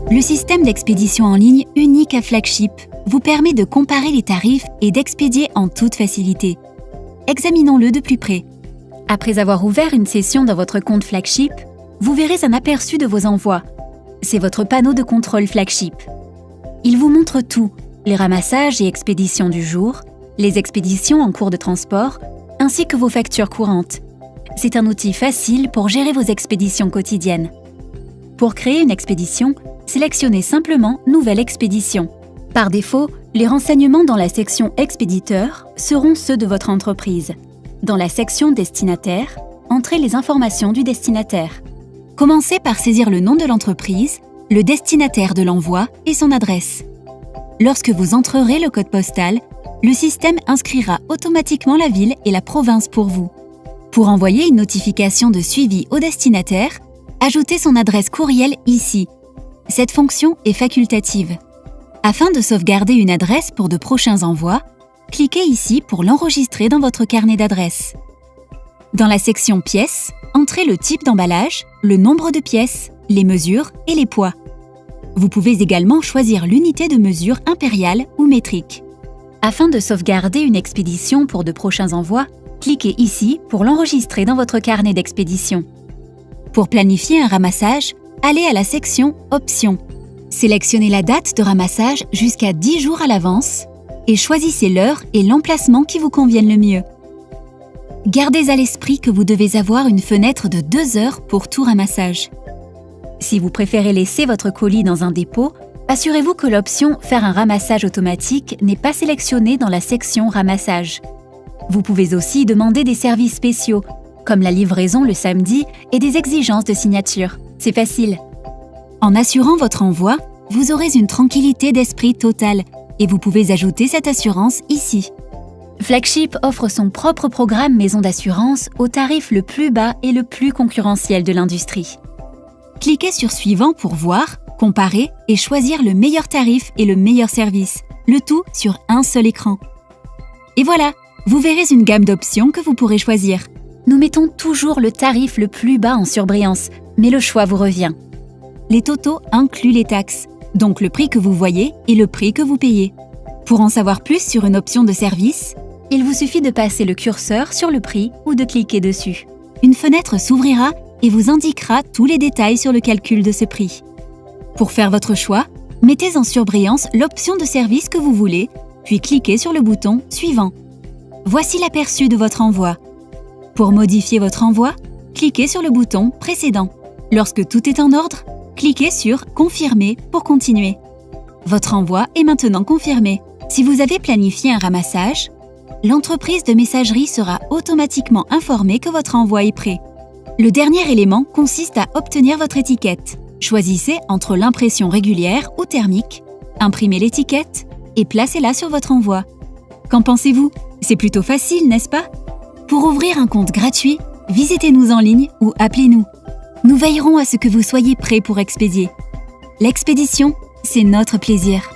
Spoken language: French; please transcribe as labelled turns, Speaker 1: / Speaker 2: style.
Speaker 1: Le système d'expédition en ligne unique à Flagship vous permet de comparer les tarifs et d'expédier en toute facilité. Examinons-le de plus près. Après avoir ouvert une session dans votre compte Flagship, vous verrez un aperçu de vos envois. C'est votre panneau de contrôle Flagship. Il vous montre tout, les ramassages et expéditions du jour, les expéditions en cours de transport, ainsi que vos factures courantes. C'est un outil facile pour gérer vos expéditions quotidiennes. Pour créer une expédition, sélectionnez simplement « Nouvelle expédition ». Par défaut, les renseignements dans la section « Expéditeur » seront ceux de votre entreprise. Dans la section « Destinataire », entrez les informations du destinataire. Commencez par saisir le nom de l'entreprise, le destinataire de l'envoi et son adresse. Lorsque vous entrerez le code postal, le système inscrira automatiquement la ville et la province pour vous. Pour envoyer une notification de suivi au destinataire, ajoutez son adresse courriel ici. Cette fonction est facultative. Afin de sauvegarder une adresse pour de prochains envois, cliquez ici pour l'enregistrer dans votre carnet d'adresses. Dans la section Pièces, entrez le type d'emballage, le nombre de pièces, les mesures et les poids. Vous pouvez également choisir l'unité de mesure impériale ou métrique. Afin de sauvegarder une expédition pour de prochains envois, cliquez ici pour l'enregistrer dans votre carnet d'expédition. Pour planifier un ramassage, allez à la section Options. Sélectionnez la date de ramassage jusqu'à 10 jours à l'avance et choisissez l'heure et l'emplacement qui vous conviennent le mieux. Gardez à l'esprit que vous devez avoir une fenêtre de 2 heures pour tout ramassage. Si vous préférez laisser votre colis dans un dépôt, assurez-vous que l'option « Faire un ramassage automatique » n'est pas sélectionnée dans la section « Ramassage ». Vous pouvez aussi demander des services spéciaux, comme la livraison le samedi et des exigences de signature. C'est facile. En assurant votre envoi, vous aurez une tranquillité d'esprit totale et vous pouvez ajouter cette assurance ici. Flagship offre son propre programme maison d'assurance au tarif le plus bas et le plus concurrentiel de l'industrie. Cliquez sur Suivant pour voir, comparer et choisir le meilleur tarif et le meilleur service, le tout sur un seul écran. Et voilà, vous verrez une gamme d'options que vous pourrez choisir. Nous mettons toujours le tarif le plus bas en surbrillance, mais le choix vous revient. Les totaux incluent les taxes, donc le prix que vous voyez et le prix que vous payez. Pour en savoir plus sur une option de service, il vous suffit de passer le curseur sur le prix ou de cliquer dessus. Une fenêtre s'ouvrira et vous indiquera tous les détails sur le calcul de ce prix. Pour faire votre choix, mettez en surbrillance l'option de service que vous voulez, puis cliquez sur le bouton « Suivant ». Voici l'aperçu de votre envoi. Pour modifier votre envoi, cliquez sur le bouton « Précédent ». Lorsque tout est en ordre, cliquez sur « Confirmer » pour continuer. Votre envoi est maintenant confirmé. Si vous avez planifié un ramassage, l'entreprise de messagerie sera automatiquement informée que votre envoi est prêt. Le dernier élément consiste à obtenir votre étiquette. Choisissez entre l'impression régulière ou thermique, imprimez l'étiquette et placez-la sur votre envoi. Qu'en pensez-vous? C'est plutôt facile, n'est-ce pas? Pour ouvrir un compte gratuit, visitez-nous en ligne ou appelez-nous. Nous veillerons à ce que vous soyez prêts pour expédier. L'expédition, c'est notre plaisir.